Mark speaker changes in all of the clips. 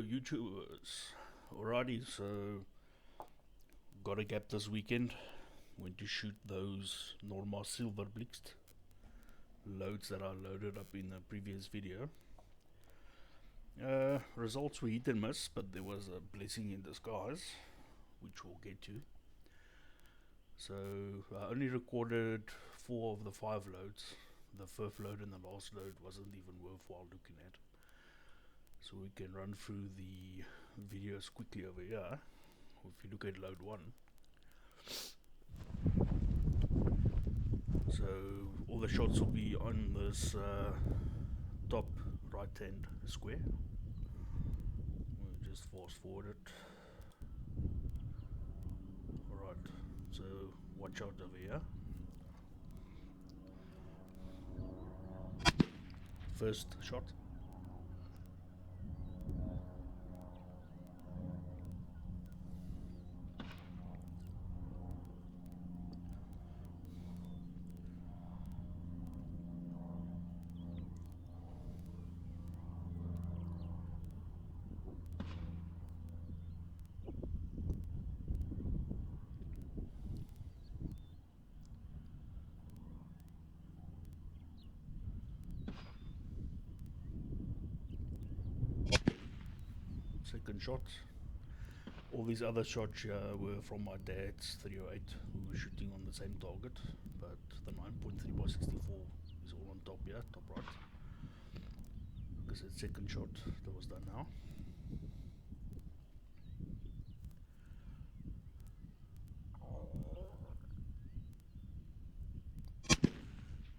Speaker 1: YouTubers. Alrighty, so got a gap this weekend. Went to shoot those Norma Silverblixt loads that I loaded up in the previous video. Results were hit and miss, but there was a blessing in disguise, which we'll get to. So I only recorded 4 of the 5 loads. The 5th load and the last load wasn't even worthwhile looking at. So we can run through the videos quickly over here. If you look at load 1, so all the shots will be on this top right hand square. We'll just fast forward it. Alright, so watch out over here. First shot. Second shot. All these other shots here were from my dad's 308, who was shooting on the same target, but the 9.3x64 is all on top here, top right. Because it's second shot that was done now.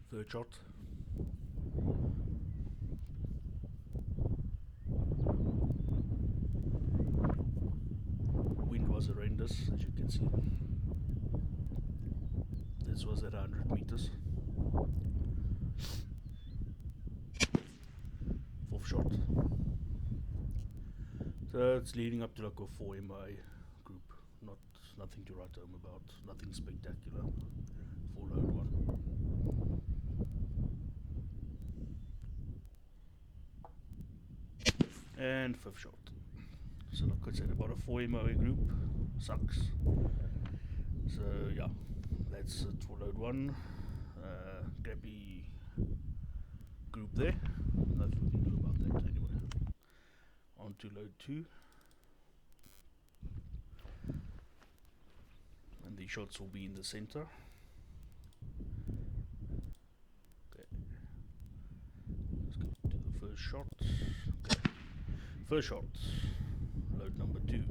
Speaker 1: Third shot. Wind was horrendous, as you can see. This was at 100 meters. Fourth shot. So it's leading up to like a 4 MI group. Nothing to write home about. Nothing spectacular. For load 1. And 5th shot. So like I said, about a 4 MOA group sucks. So yeah, that's it for load 1. Crappy group there. Nothing we can do about that anyway. On to load 2. And the shots will be in the center. Okay. Let's go to the first shot. Okay. First shot. Load number 2.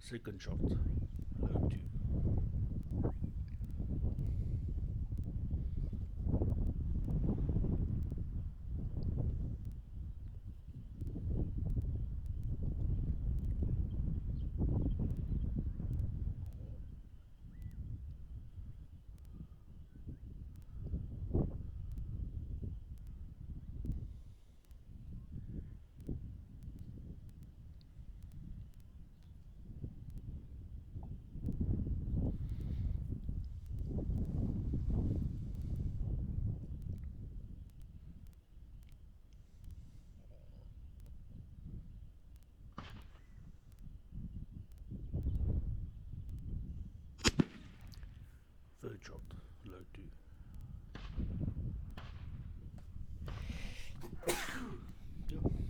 Speaker 1: Second shot, load 2. Third shot, load 2.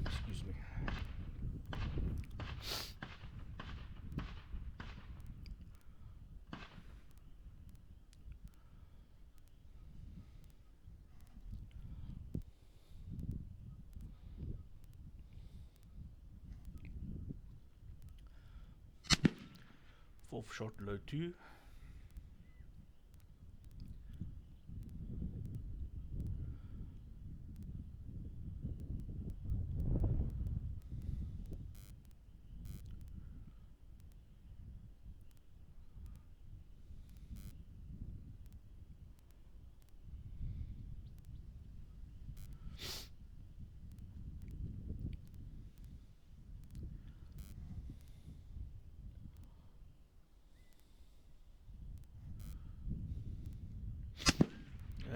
Speaker 1: Excuse me. Fourth shot, load 2.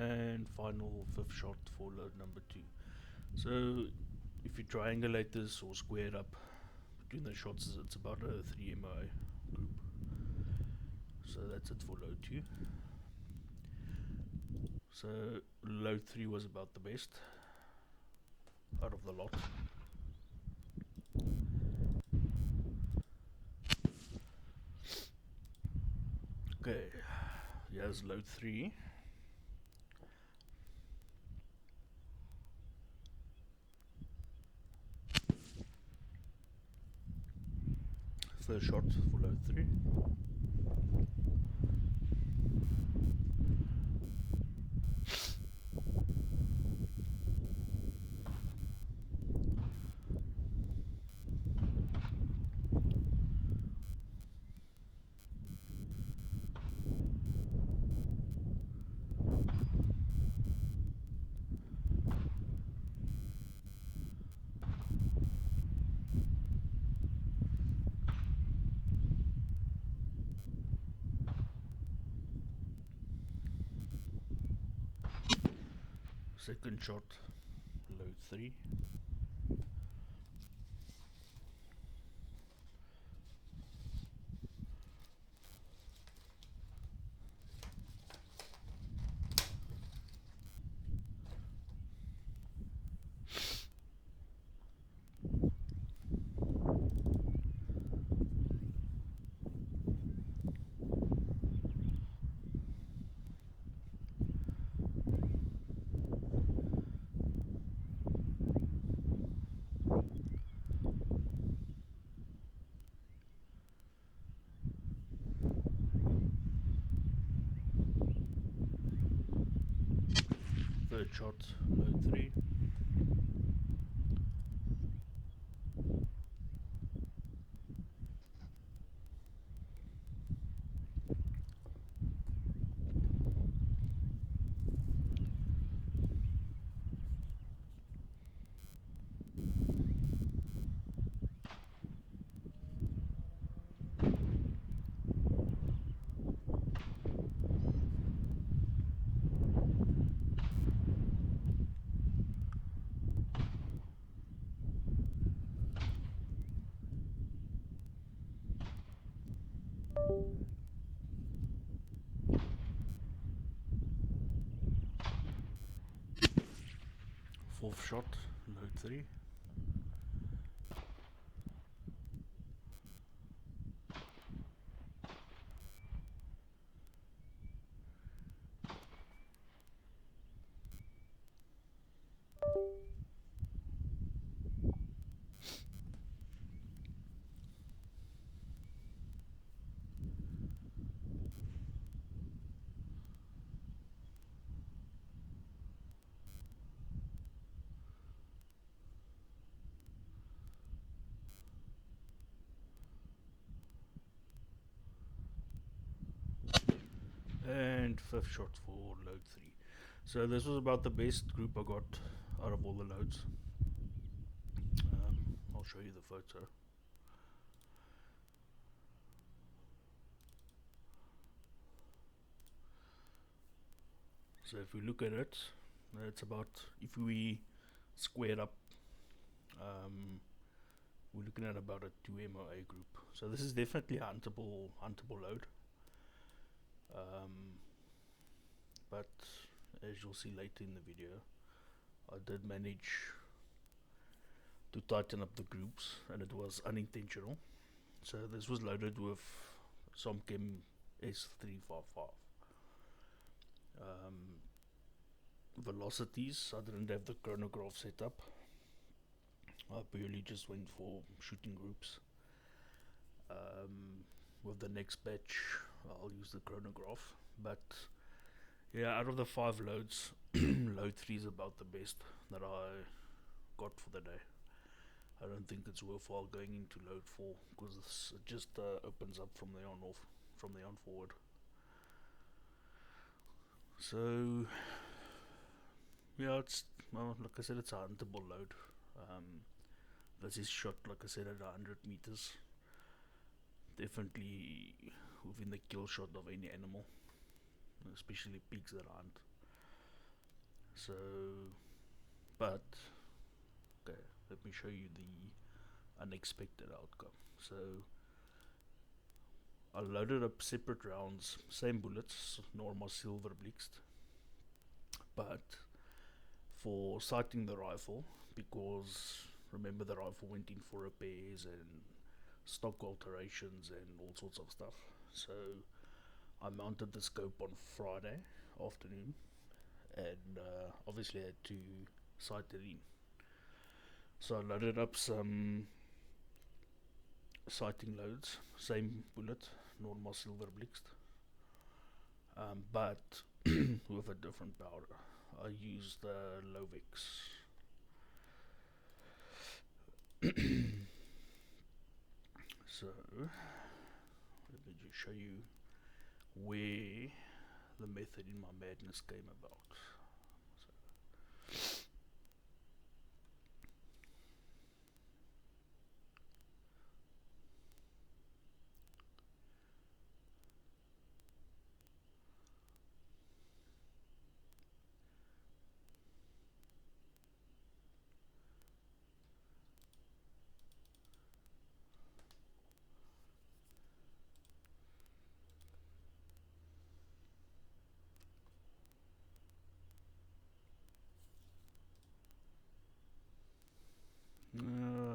Speaker 1: And final fifth shot for load number 2. So if you triangulate this or square it up between the shots, it's about a 3 MOA group. So that's it for load 2. So load 3 was about the best out of the lot. Okay, here's load 3. First shot for load 3. Second shot, load 3. Third shot, load 3. Fourth shot, load 3. And fifth shot for load 3. So this was about the best group I got out of all the loads. I'll show you the photo. So if we look at it, it's about, if we square up, we're looking at about a 2 MOA group. So this is definitely a huntable load. But as you'll see later in the video, I did manage to tighten up the groups, and it was unintentional. So this was loaded with Somchem S355. Velocities, I didn't have the chronograph set up. I purely just went for shooting groups. With the next batch, I'll use the chronograph. But yeah, out of the 5 loads, load 3 is about the best that I got for the day. I don't think it's worthwhile going into load 4 because it just opens up from there on forward. So yeah, it's like I said, it's a huntable load. This is shot, like I said, at 100 meters. Definitely within the kill shot of any animal, especially pigs that hunt. So, but okay, let me show you the unexpected outcome. So I loaded up separate rounds, same bullets, Norma Silverblixt, but for sighting the rifle, because remember the rifle went in for repairs and stock alterations and all sorts of stuff. So I mounted the scope on Friday afternoon, and obviously I had to sight it in. So I loaded up some sighting loads, same bullet, Norma Silverblixt, but with a different powder. I used the Lovex. So let me just show you where the method in my madness came about.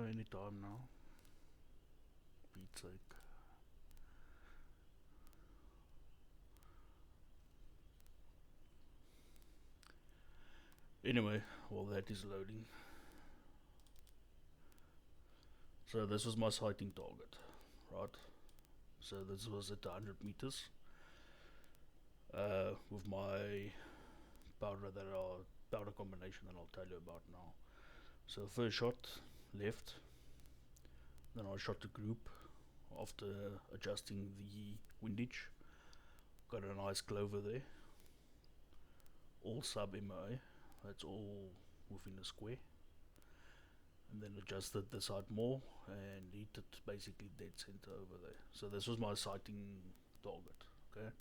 Speaker 1: Anytime now. Pete's sake. Anyway, while that is loading. So this was my sighting target, right? So this was at 100 meters. With my powder combination that I'll tell you about now. So first shot left, then I shot the group after adjusting the windage. Got a nice clover there, all sub MOA, that's all within a square, and then adjusted the sight more and hit it basically dead center over there. So this was my sighting target, okay?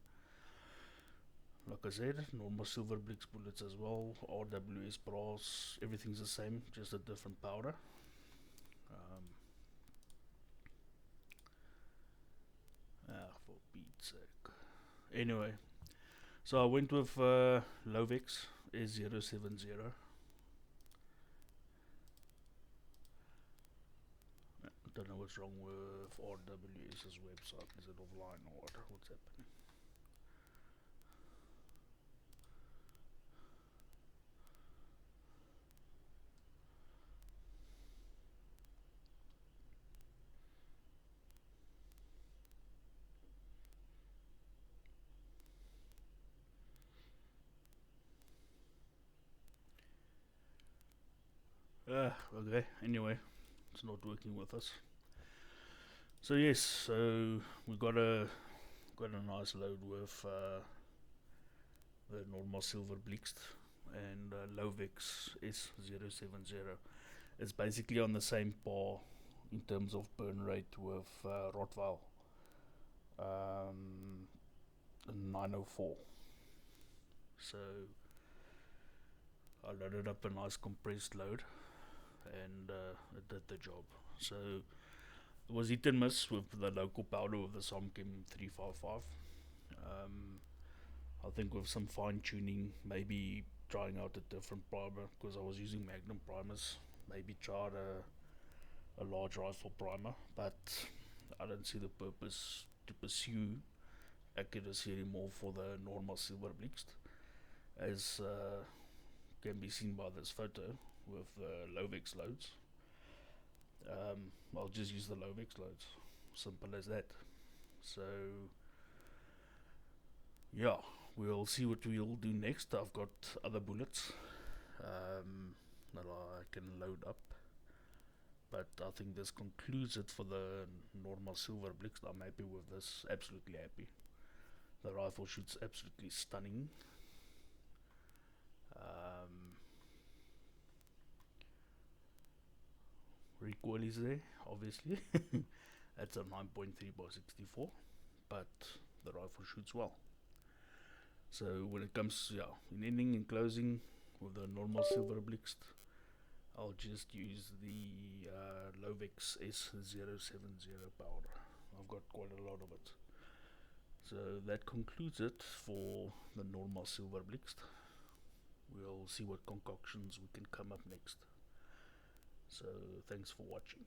Speaker 1: Like I said, normal Silverblixt bullets as well, RWS brass, everything's the same, just a different powder. For Pete's sake. Anyway, so I went with Lovex S070. I don't know what's wrong with RWS's website. Is it offline or what? What's happening? Okay, anyway, it's not working with us. So yes, so we got a nice load with the normal Silverblixt and Lovex S070. It's basically on the same par in terms of burn rate with Rottweil 904. So I loaded up a nice compressed load and it did the job. So it was hit and miss with the local powder with the Somchem 355. I think with some fine tuning, maybe trying out a different primer, because I was using Magnum primers. Maybe try a large rifle primer, but I don't see the purpose to pursue accuracy anymore for the Norma Silverblixt, as can be seen by this photo with the Lovex loads. I'll just use the Lovex loads, simple as that. So yeah, we'll see what we'll do next. I've got other bullets that I can load up, but I think this concludes it for the Normal Silverblixt. I'm happy with this, absolutely happy. The rifle shoots absolutely stunning. Recoil is there, obviously. That's a 9.3 by 64, but the rifle shoots well. So when it comes, yeah, in ending and closing with the Normal Silverblixt, I'll just use the Lovex S070 powder. I've got quite a lot of it. So that concludes it for the Normal Silverblixt. We'll see what concoctions we can come up next. So thanks for watching.